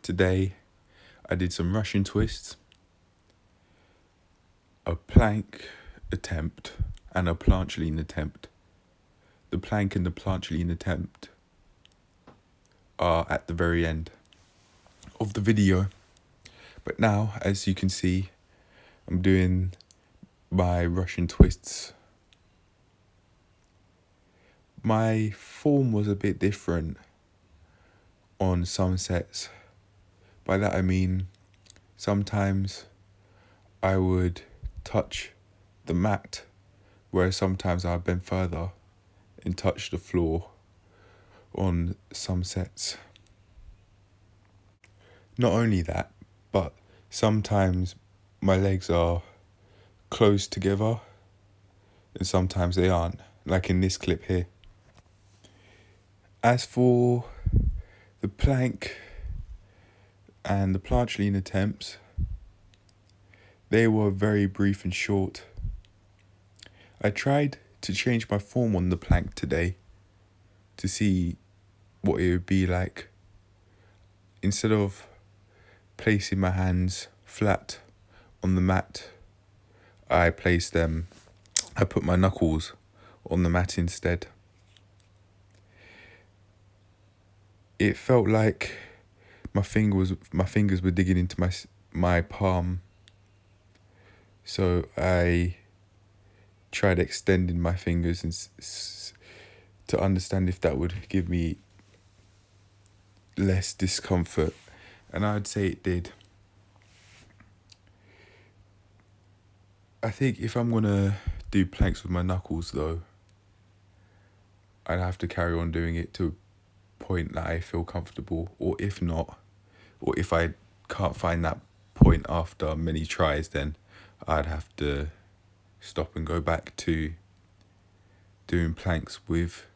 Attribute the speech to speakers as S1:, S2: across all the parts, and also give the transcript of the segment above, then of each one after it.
S1: Today, I did some Russian twists, a plank attempt, and a planche lean attempt. The plank and the planche lean attempt are at the very end of the video. But now, as you can see, I'm doing my Russian twists. My form was a bit different on some sets. By that I mean, sometimes I would touch the mat, whereas sometimes I'd bend further and touch the floor on some sets. Not only that, but sometimes my legs are close together and sometimes they aren't, like in this clip here. As for the plank and the planche lean attempts, they were very brief and short. I tried to change my form on the plank today to see what it would be like. Instead of placing my hands flat on the mat, I put my knuckles on the mat instead. It felt like my fingers were digging into my palm. So I tried extending my fingers and to understand if that would give me less discomfort, and I'd say it did. I think if I'm gonna do planks with my knuckles though, I'd have to carry on doing it to a point that I feel comfortable, or if not, or if I can't find that point after many tries, then I'd have to stop and go back to doing planks with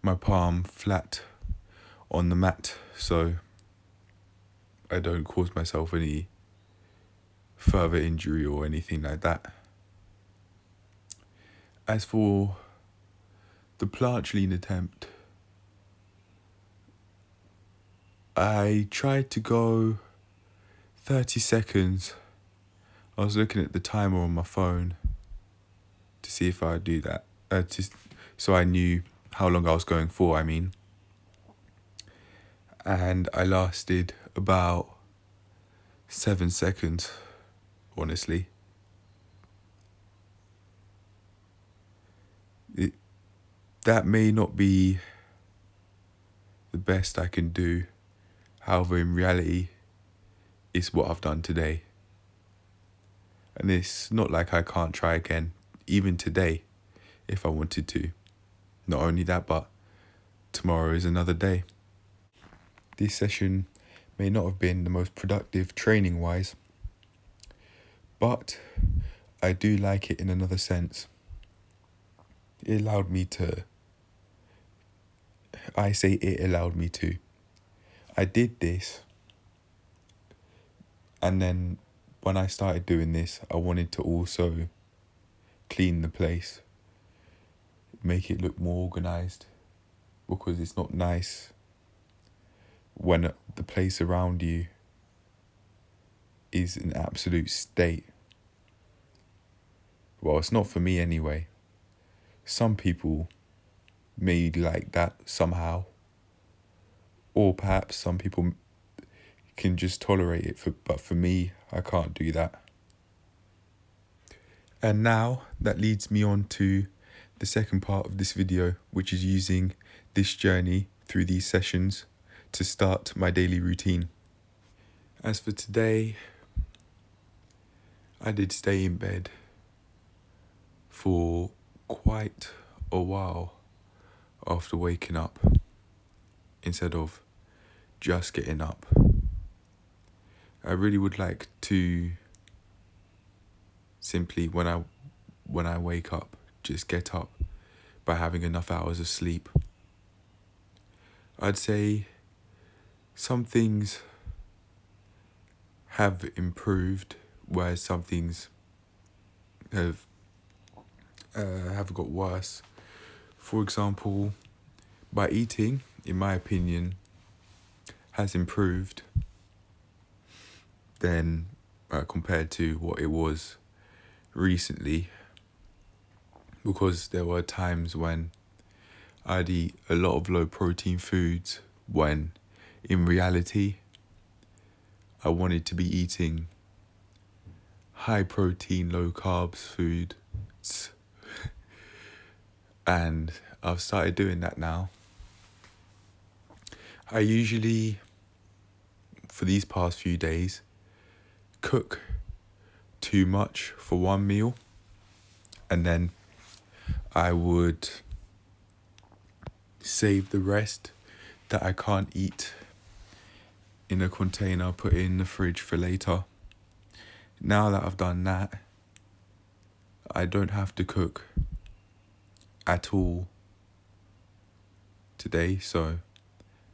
S1: my palm flat on the mat, so I don't cause myself any further injury or anything like that. As for the planche lean attempt, I tried to go 30 seconds. I was looking at the timer on my phone to see if I'd do that, so I knew how long I was going for, and I lasted about 7 seconds, honestly. That may not be the best I can do, however, in reality, it's what I've done today. And it's not like I can't try again, even today, if I wanted to. Not only that, but tomorrow is another day. This session may not have been the most productive training-wise, but I do like it in another sense. It allowed me to. I did this, and then when I started doing this, I wanted to also clean the place, make it look more organised, because it's not nice when the place around you is an absolute state. Well, it's not for me anyway. Some people may like that somehow, or perhaps some people can just tolerate it, but for me, I can't do that. And now that leads me on to the second part of this video, which is using this journey through these sessions to start my daily routine. As for today, I did stay in bed for quite a while after waking up, instead of just getting up. I really would like to simply, when I wake up, just get up by having enough hours of sleep. I'd say some things have improved, whereas some things have got worse. For example, by eating, in my opinion, has improved. than compared to what it was recently, because there were times when I'd eat a lot of low protein foods when in reality I wanted to be eating high protein, low carbs foods. And I've started doing that now. I usually, for these past few days, cook too much for one meal, and then I would save the rest that I can't eat in a container, put it in the fridge for later. Now that I've done that, I don't have to cook at all today, so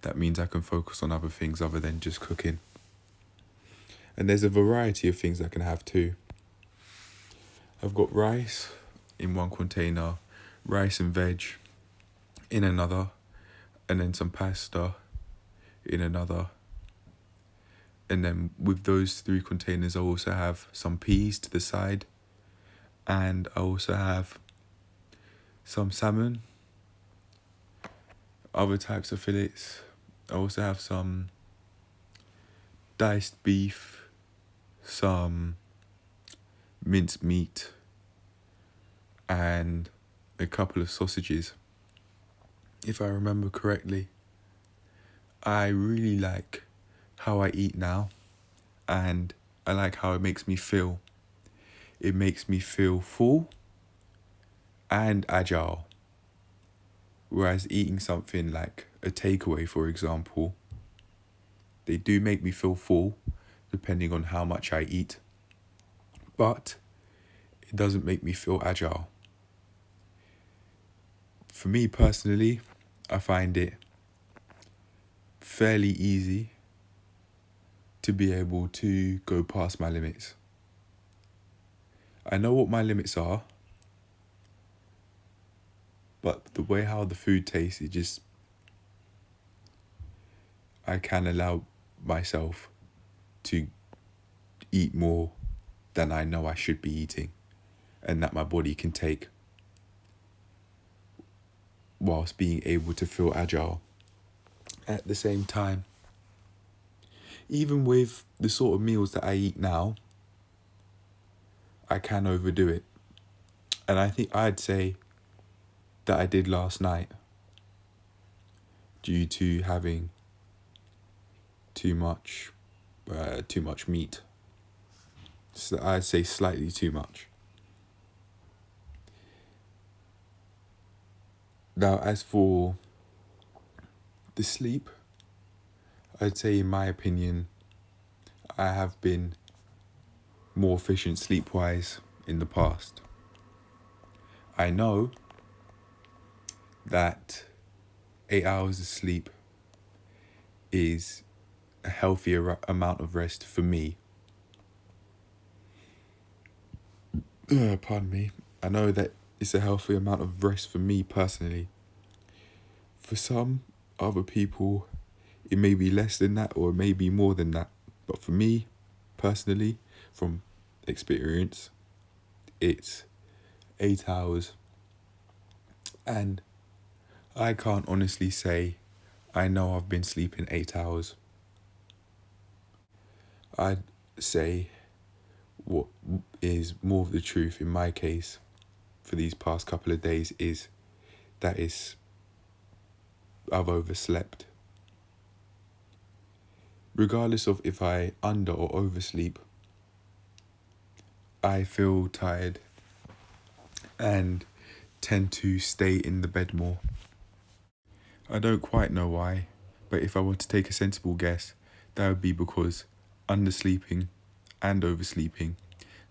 S1: that means I can focus on other things other than just cooking. And there's a variety of things I can have too. I've got rice in one container, rice and veg in another, and then some pasta in another. And then with those 3 containers, I also have some peas to the side, and I also have some salmon, other types of fillets. I also have some diced beef, some minced meat, and a couple of sausages. If I remember correctly, I really like how I eat now, and I like how it makes me feel. It makes me feel full and agile. Whereas eating something like a takeaway, for example, they do make me feel full depending on how much I eat, but it doesn't make me feel agile. For me personally, I find it fairly easy to be able to go past my limits. I know what my limits are, but the way how the food tastes, it just, I can allow myself to eat more than I know I should be eating and that my body can take, whilst being able to feel agile at the same time. Even with the sort of meals that I eat now, I can overdo it. And I think I'd say that I did last night due to having too much meat. So I'd say slightly too much. Now, as for the sleep, I'd say in my opinion, I have been more efficient sleep-wise in the past. I know that 8 hours of sleep is a healthier amount of rest for me. Pardon me. I know that it's a healthy amount of rest for me personally. For some other people, it may be less than that or it may be more than that. But for me, personally, from experience, it's 8 hours. And I can't honestly say I know I've been sleeping 8 hours. I'd say what is more of the truth in my case for these past couple of days is that I've overslept. Regardless of if I under or oversleep, I feel tired and tend to stay in the bed more. I don't quite know why, but if I were to take a sensible guess, that would be because undersleeping and oversleeping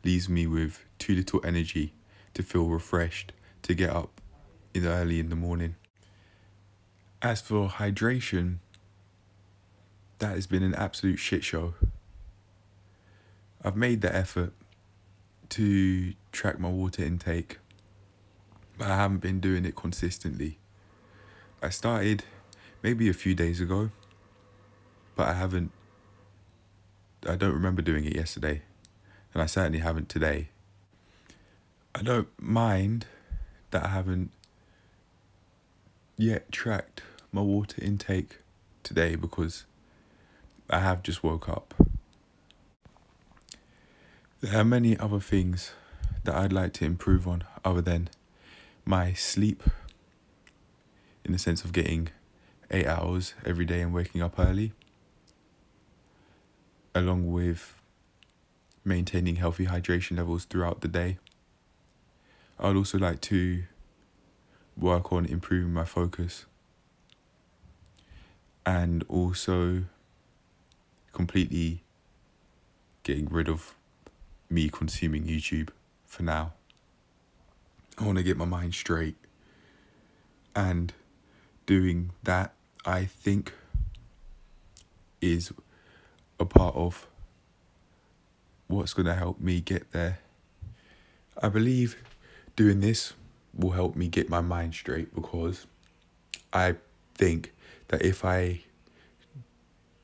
S1: leaves me with too little energy to feel refreshed to get up early in the morning. As for hydration, that has been an absolute shit show. I've made the effort to track my water intake, but I haven't been doing it consistently. I started maybe a few days ago, but I haven't don't remember doing it yesterday, and I certainly haven't today. I don't mind that I haven't yet tracked my water intake today because I have just woke up. There are many other things that I'd like to improve on other than my sleep, in the sense of getting 8 hours every day and waking up early, along with maintaining healthy hydration levels throughout the day. I'd also like to work on improving my focus and also completely getting rid of me consuming YouTube for now. I want to get my mind straight, and doing that, I think, is a part of what's going to help me get there. I believe doing this will help me get my mind straight, because I think that if I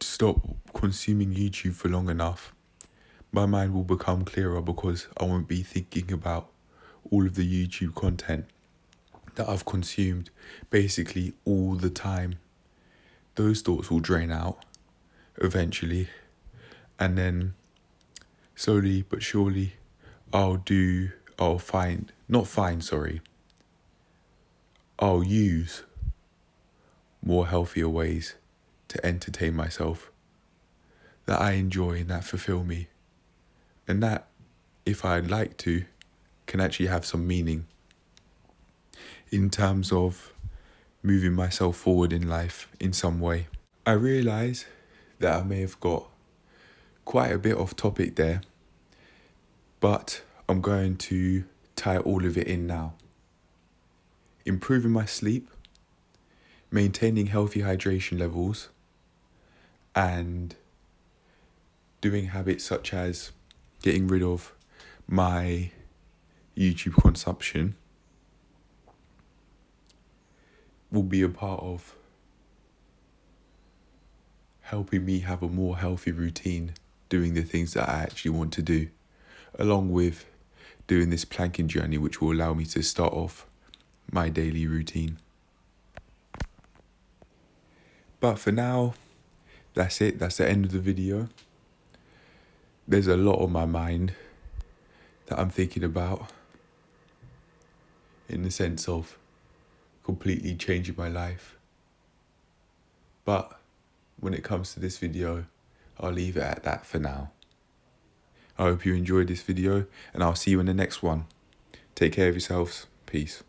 S1: stop consuming YouTube for long enough, my mind will become clearer, because I won't be thinking about all of the YouTube content that I've consumed basically all the time. Those thoughts will drain out eventually, and then slowly but surely I'll use more healthier ways to entertain myself that I enjoy and that fulfill me, and that, if I'd like to, can actually have some meaning in terms of moving myself forward in life in some way. I realise that I may have got quite a bit off topic there, but I'm going to tie all of it in now. Improving my sleep, maintaining healthy hydration levels, and doing habits such as getting rid of my YouTube consumption will be a part of helping me have a more healthy routine, doing the things that I actually want to do, along with doing this planking journey, which will allow me to start off my daily routine. But for now, that's it. That's the end of the video. There's a lot on my mind that I'm thinking about, in the sense of completely changing my life. But when it comes to this video, I'll leave it at that for now. I hope you enjoyed this video, and I'll see you in the next one. Take care of yourselves. Peace.